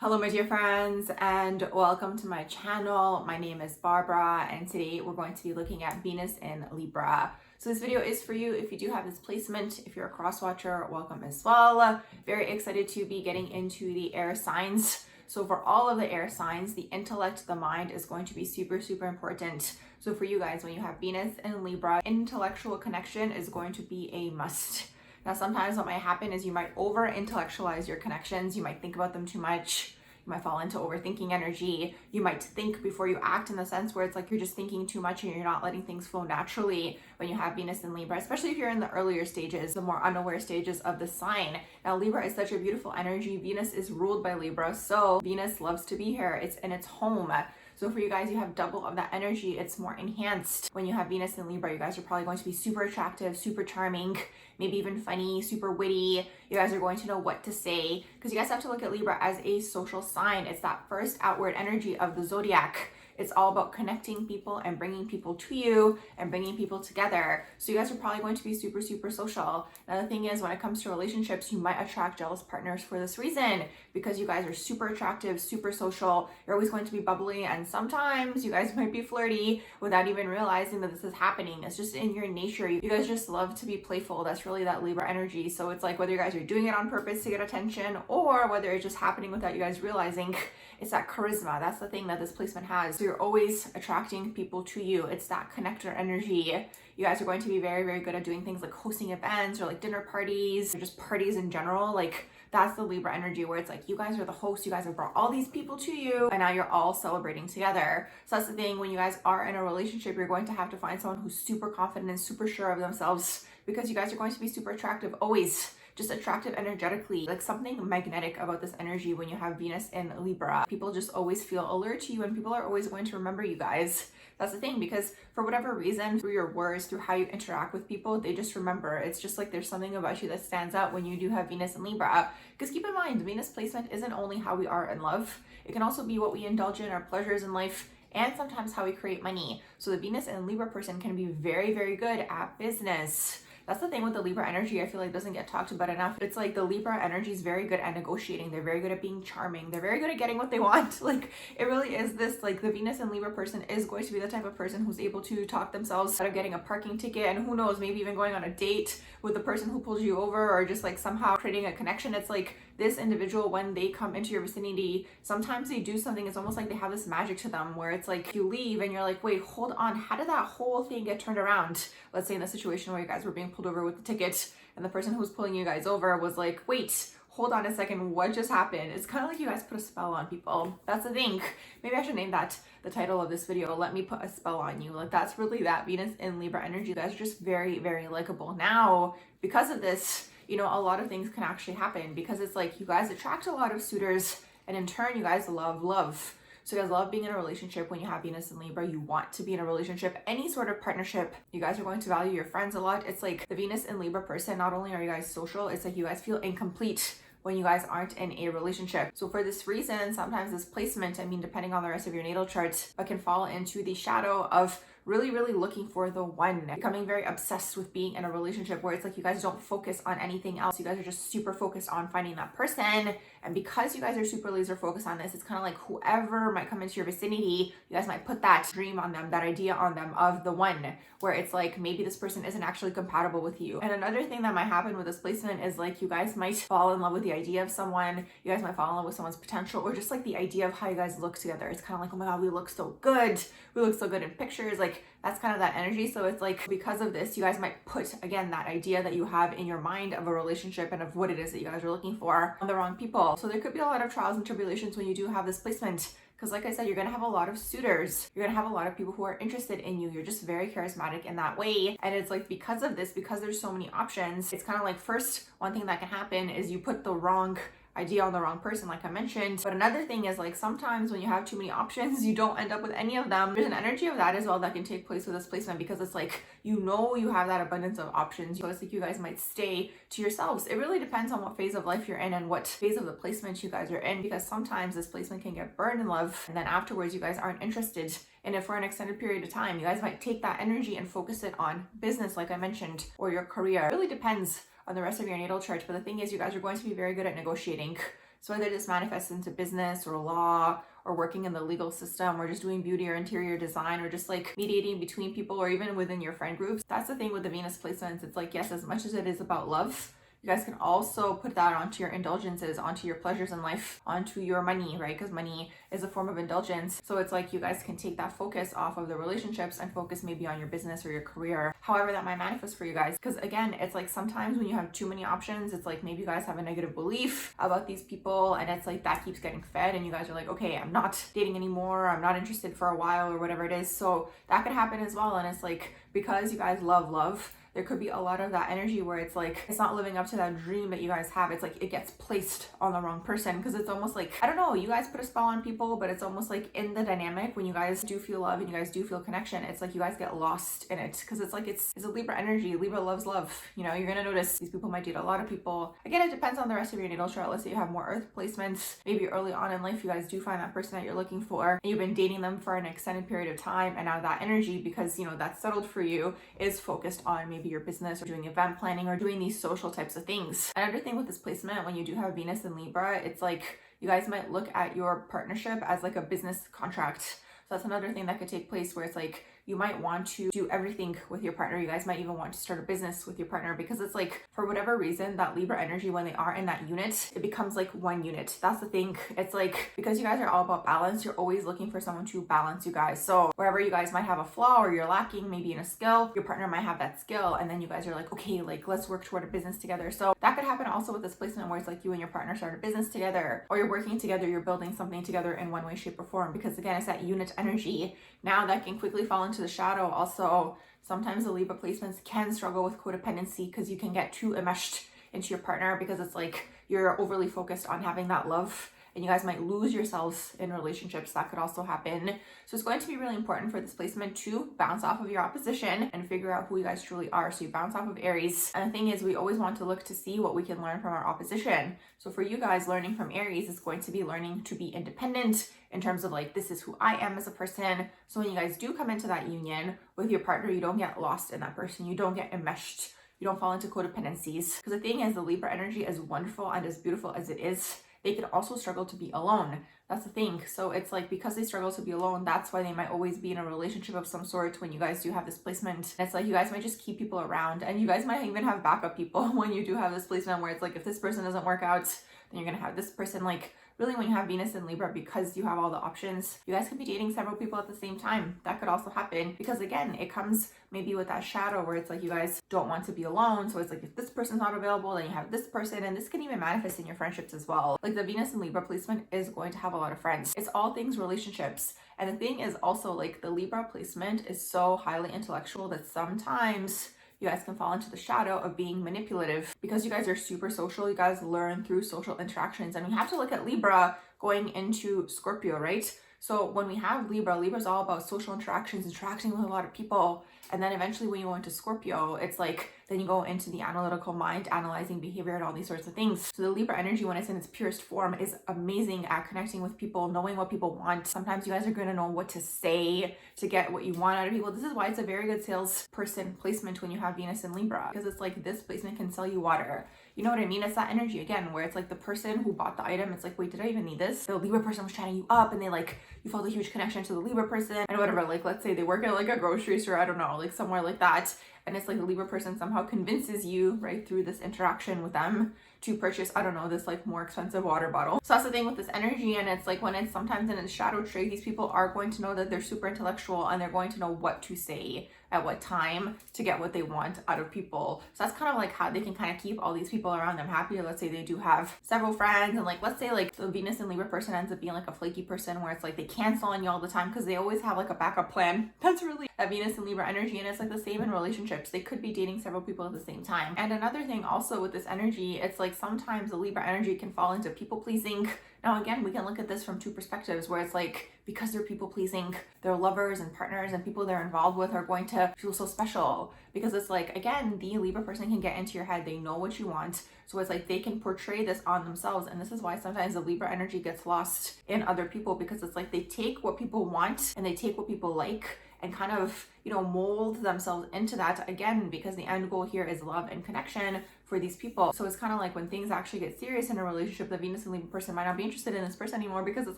Hello my dear friends and welcome to my channel. My name is Barbara and today we're going to be looking at Venus in Libra. So this video is for you if you do have this placement. If you're a cross watcher, welcome as well. Very excited to be getting into the air signs. So for all of the air signs, the intellect, the mind is going to be super important. So for you guys, when you have Venus in Libra, intellectual connection is going to be a must. Now, sometimes what might happen is you might over-intellectualize your connections. You might think about them too much. You might fall into overthinking energy. You might think before you act in the sense where it's like you're just thinking too much and you're not letting things flow naturally when you have Venus in Libra, especially if you're in the earlier stages, the more unaware stages of the sign. Now, Libra is such a beautiful energy. Venus is ruled by Libra, so Venus loves to be here. It's in its home. So for you guys, you have double of that energy. It's more enhanced. When you have Venus in Libra, you guys are probably going to be super attractive, super charming, maybe even funny, super witty. You guys are going to know what to say because you guys have to look at Libra as a social sign. It's that first outward energy of the zodiac. It's all about connecting people and bringing people to you and bringing people together. So you guys are probably going to be super social. Now the thing is, when it comes to relationships, you might attract jealous partners for this reason because you guys are super attractive, super social. You're always going to be bubbly and sometimes you guys might be flirty without even realizing that this is happening. It's just in your nature. You guys just love to be playful. That's really that Libra energy. So it's like whether you guys are doing it on purpose to get attention or whether it's just happening without you guys realizing, it's that charisma. That's the thing that this placement has. So you're always attracting people to you. It's that connector energy. You guys are going to be very good at doing things like hosting events or like dinner parties or just parties in general. Like that's the Libra energy where it's like you guys are the host. You guys have brought all these people to you and now you're all celebrating together. So that's the thing. When you guys are in a relationship, you're going to have to find someone who's super confident and super sure of themselves because you guys are going to be super attractive always. Just attractive energetically, like something magnetic about this energy when you have Venus in Libra. People just always feel alert to you and people are always going to remember you guys. That's the thing, because for whatever reason, through your words, through how you interact with people, they just remember. It's just like there's something about you that stands out when you do have Venus in Libra. Because keep in mind, Venus placement isn't only how we are in love. It can also be what we indulge in, our pleasures in life, and sometimes how we create money. So the Venus in Libra person can be very good at business. That's the thing with the Libra energy, I feel like doesn't get talked about enough. It's like the Libra energy is very good at negotiating. They're very good at being charming. They're very good at getting what they want. Like it really is this, like the Venus and Libra person is going to be the type of person who's able to talk themselves out of getting a parking ticket and who knows, maybe even going on a date with the person who pulled you over or just like somehow creating a connection. It's like this individual, when they come into your vicinity, sometimes they do something, it's almost like they have this magic to them where it's like you leave and you're like, wait, hold on, how did that whole thing get turned around? Let's say in the situation where you guys were being pulled over with the ticket and the person who was pulling you guys over was like, wait, hold on a second, what just happened? It's kind of like you guys put a spell on people. That's the thing. Maybe I should name that the title of this video, Let Me Put a Spell on You. Like that's really that Venus in Libra energy. You guys are just very likable. Now, because of this, you know, a lot of things can actually happen because it's like you guys attract a lot of suitors and in turn you guys love. So you guys love being in a relationship. When you have Venus in Libra, you want to be in a relationship, any sort of partnership. You guys are going to value your friends a lot. It's like the Venus in Libra person, not only are you guys social, it's like you guys feel incomplete when you guys aren't in a relationship. So for this reason, sometimes this placement, I mean, depending on the rest of your natal chart, but can fall into the shadow of really looking for the one, becoming very obsessed with being in a relationship where it's like you guys don't focus on anything else. You guys are just super focused on finding that person. And because you guys are super laser focused on this, it's kind of like whoever might come into your vicinity, you guys might put that dream on them, that idea on them of the one, where it's like maybe this person isn't actually compatible with you. And another thing that might happen with this placement is like you guys might fall in love with the idea of someone, you guys might fall in love with someone's potential, or just like the idea of how you guys look together. It's kind of like, oh my God, we look so good. We look so good in pictures. Like that's kind of that energy. So it's like because of this, you guys might put, again, that idea that you have in your mind of a relationship and of what it is that you guys are looking for on the wrong people. So there could be a lot of trials and tribulations when you do have this placement. Because like I said, you're going to have a lot of suitors. You're going to have a lot of people who are interested in you. You're just very charismatic in that way. And it's like because of this, because there's so many options, it's kind of like first, one thing that can happen is you put the wrong idea on the wrong person, like I mentioned. But another thing is like sometimes when you have too many options, you don't end up with any of them. There's an energy of that as well that can take place with this placement because it's like, you know, you have that abundance of options. So it's like you guys might stay to yourselves. It really depends on what phase of life you're in and what phase of the placement you guys are in, because sometimes this placement can get burned in love and then afterwards you guys aren't interested in it for an extended period of time. You guys might take that energy and focus it on business, like I mentioned, or your career. It really depends on the rest of your natal chart. But the thing is, you guys are going to be very good at negotiating. So whether this manifests into business or law or working in the legal system or just doing beauty or interior design or just like mediating between people or even within your friend groups, that's the thing with the Venus placements. It's like, yes, as much as it is about love, you guys can also put that onto your indulgences, onto your pleasures in life, onto your money, right? Because money is a form of indulgence. So it's like you guys can take that focus off of the relationships and focus maybe on your business or your career, however that might manifest for you guys. Because again, it's like sometimes when you have too many options, it's like maybe you guys have a negative belief about these people and it's like that keeps getting fed and you guys are like, okay, I'm not dating anymore, I'm not interested for a while or whatever it is. So that could happen as well. And it's like, because you guys love, there could be a lot of that energy where it's like, it's not living up to that dream that you guys have. It's like, it gets placed on the wrong person because it's almost like, I don't know, you guys put a spell on people, but it's almost like in the dynamic when you guys do feel love and you guys do feel connection, it's like you guys get lost in it because it's like, it's a Libra energy. Libra loves love. You know, you're going to notice these people might date a lot of people. Again, it depends on the rest of your natal chart. Let's say you have more earth placements. Maybe early on in life, you guys do find that person that you're looking for and you've been dating them for an extended period of time. And now that energy, because, you know, that's settled for you, is focused on maybe your business or doing event planning or doing these social types of things. Another thing with this placement, when you do have Venus in Libra, it's like you guys might look at your partnership as like a business contract. So that's another thing that could take place where it's like you might want to do everything with your partner. You guys might even want to start a business with your partner because it's like, for whatever reason, that Libra energy, when they are in that unit, it becomes like one unit. That's the thing. It's like, because you guys are all about balance, you're always looking for someone to balance you guys. So wherever you guys might have a flaw or you're lacking maybe in a skill, your partner might have that skill. And then you guys are like, okay, like let's work toward a business together. So that could happen also with this placement where it's like you and your partner start a business together or you're working together, you're building something together in one way, shape or form. Because again, it's that unit energy. Now that can quickly fall into the shadow. Also, sometimes the Libra placements can struggle with codependency because you can get too enmeshed into your partner because it's like you're overly focused on having that love and you guys might lose yourselves in relationships. That could also happen. So it's going to be really important for this placement to bounce off of your opposition and figure out who you guys truly are. So you bounce off of Aries. And the thing is, we always want to look to see what we can learn from our opposition. So for you guys, learning from Aries is going to be learning to be independent in terms of like, this is who I am as a person. So when you guys do come into that union with your partner, you don't get lost in that person. You don't get enmeshed. You don't fall into codependencies. Because the thing is, the Libra energy, as wonderful and as beautiful as it is, they could also struggle to be alone. That's the thing. So it's like, because they struggle to be alone, that's why they might always be in a relationship of some sort when you guys do have this placement. It's like you guys might just keep people around and you guys might even have backup people when you do have this placement where it's like, if this person doesn't work out, then you're going to have this person. Like, really, when you have Venus in Libra, because you have all the options, you guys could be dating several people at the same time. That could also happen because again, it comes maybe with that shadow where it's like you guys don't want to be alone. So it's like, if this person's not available, then you have this person, and this can even manifest in your friendships as well. Like the Venus in Libra placement is going to have a lot of friends. It's all things relationships. And the thing is also, like, the Libra placement is so highly intellectual that sometimes you guys can fall into the shadow of being manipulative because you guys are super social. You guys learn through social interactions, and we have to look at Libra going into Scorpio, right? So when we have Libra, Libra's all about social interactions, interacting with a lot of people. And then eventually when you go into Scorpio, it's like, then you go into the analytical mind, analyzing behavior and all these sorts of things. So the Libra energy, when it's in its purest form, is amazing at connecting with people, knowing what people want. Sometimes you guys are going to know what to say to get what you want out of people. This is why it's a very good salesperson placement when you have Venus in Libra, because it's like, this placement can sell you water. You know what I mean? It's that energy again, where it's like the person who bought the item, it's like, wait, did I even need this? The Libra person was chatting you up and they like, you felt a huge connection to the Libra person and whatever. Like, let's say they work at like a grocery store, I don't know, like somewhere like that. And it's like the Libra person somehow convinces you, right, through this interaction with them to purchase, I don't know, this like more expensive water bottle. So that's the thing with this energy. And it's like, when it's sometimes in a shadow trade, these people are going to know that they're super intellectual and they're going to know what to say at what time to get what they want out of people. So that's kind of like how they can kind of keep all these people around them happy. Let's say they do have several friends, and like, let's say like the Venus and Libra person ends up being like a flaky person where it's like they cancel on you all the time because they always have like a backup plan. That's really that Venus and Libra energy. And it's like the same in relationships. They could be dating several people at the same time. And another thing also with this energy, it's like sometimes the Libra energy can fall into people pleasing. Now, again, we can look at this from two perspectives where it's like, because they're people pleasing, their lovers and partners and people they're involved with are going to feel so special, because it's like, again, the Libra person can get into your head. They know what you want. So it's like they can portray this on themselves. And this is why sometimes the Libra energy gets lost in other people, because it's like they take what people want and they take what people like and kind of, mold themselves into that, again, because the end goal here is love and connection for these people. So it's kind of like when things actually get serious in a relationship, the Venus and Libra person might not be interested in this person anymore because it's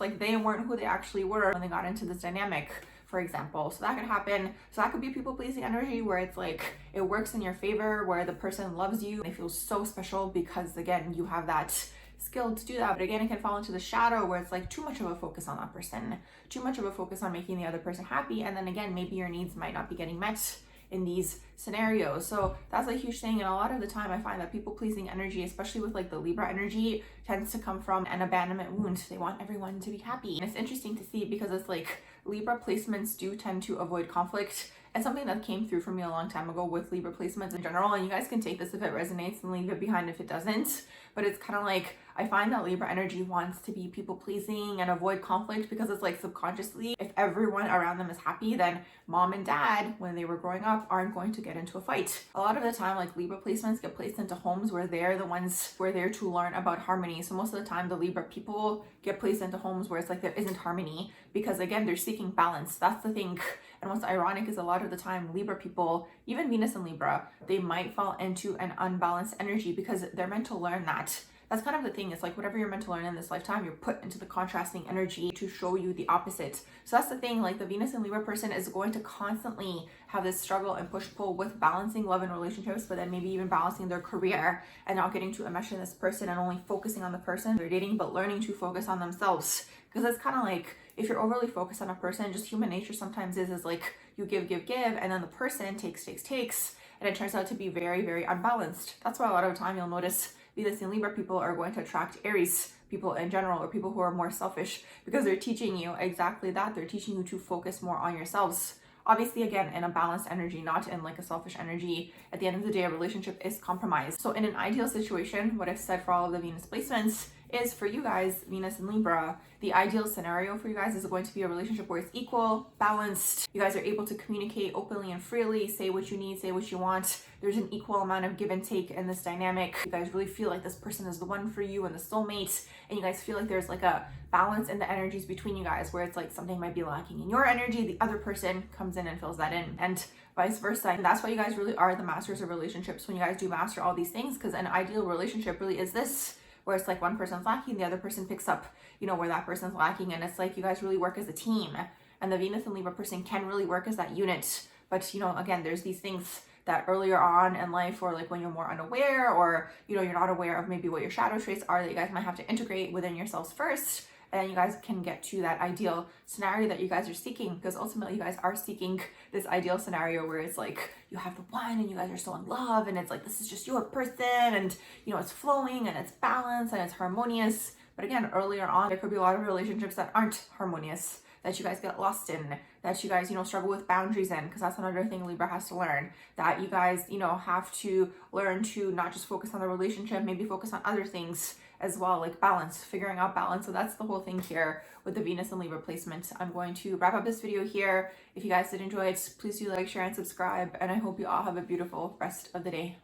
like they weren't who they actually were when they got into this dynamic, for example. So that could happen. So that could be people pleasing energy where it's like it works in your favor, where the person loves you, they feel so special because, again, you have that skill to do that. But again, it can fall into the shadow where it's like too much of a focus on that person, too much of a focus on making the other person happy, and then again, maybe your needs might not be getting met in these scenarios. So that's a huge thing. And a lot of the time I find that people pleasing energy, especially with like the Libra energy, tends to come from an abandonment wound. They want everyone to be happy. And it's interesting to see because it's like Libra placements do tend to avoid conflict. And something that came through for me a long time ago with Libra placements in general, and you guys can take this if it resonates and leave it behind if it doesn't, but it's kind of like I find that Libra energy wants to be people pleasing and avoid conflict because it's like subconsciously, if everyone around them is happy, then mom and dad, when they were growing up, aren't going to get into a fight. A lot of the time, like Libra placements get placed into homes where they're the ones who are there to learn about harmony. So most of the time, the Libra people get placed into homes where it's like there isn't harmony because, again, they're seeking balance. That's the thing. And what's ironic is a lot of the time, Libra people, even Venus and Libra, they might fall into an unbalanced energy because they're meant to learn that. That's kind of the thing. It's like whatever you're meant to learn in this lifetime, you're put into the contrasting energy to show you the opposite. So that's the thing. Like the Venus and Libra person is going to constantly have this struggle and push-pull with balancing love and relationships, but then maybe even balancing their career and not getting too enmeshed in this person and only focusing on the person they're dating, but learning to focus on themselves. Because it's kind of like if you're overly focused on a person, just human nature sometimes is like you give, and then the person takes, and it turns out to be very, very unbalanced. That's why a lot of the time you'll notice Venus and Libra people are going to attract Aries people in general, or people who are more selfish, because they're teaching you exactly that. They're teaching you to focus more on yourselves. Obviously, again, in a balanced energy, not in like a selfish energy. At the end of the day, a relationship is compromised. So in an ideal situation, what I've said for all of the Venus placements is for you guys, Venus and Libra, the ideal scenario for you guys is going to be a relationship where it's equal, balanced. You guys are able to communicate openly and freely, say what you need, say what you want. There's an equal amount of give and take in this dynamic. You guys really feel like this person is the one for you and the soulmate, and you guys feel like there's like a balance in the energies between you guys where it's like something might be lacking in your energy, the other person comes in and fills that in, and vice versa. And that's why you guys really are the masters of relationships when you guys do master all these things, because an ideal relationship really is this, where it's like one person's lacking, the other person picks up, where that person's lacking, and it's like you guys really work as a team. And the Venus and Libra person can really work as that unit. But again, there's these things that earlier on in life, or like when you're more unaware, or you're not aware of maybe what your shadow traits are, that you guys might have to integrate within yourselves first, and you guys can get to that ideal scenario that you guys are seeking, because ultimately you guys are seeking this ideal scenario where it's like you have the one and you guys are so in love, and it's like this is just your person, and it's flowing and it's balanced and it's harmonious. But again, earlier on, there could be a lot of relationships that aren't harmonious, that you guys get lost in, that you guys, struggle with boundaries in, because that's another thing Libra has to learn, that you guys, have to learn to not just focus on the relationship, maybe focus on other things as well, like balance, figuring out balance. So that's the whole thing here with the Venus and Libra placement. I'm going to wrap up this video here. If you guys did enjoy it, please do like, share, and subscribe, and I hope you all have a beautiful rest of the day.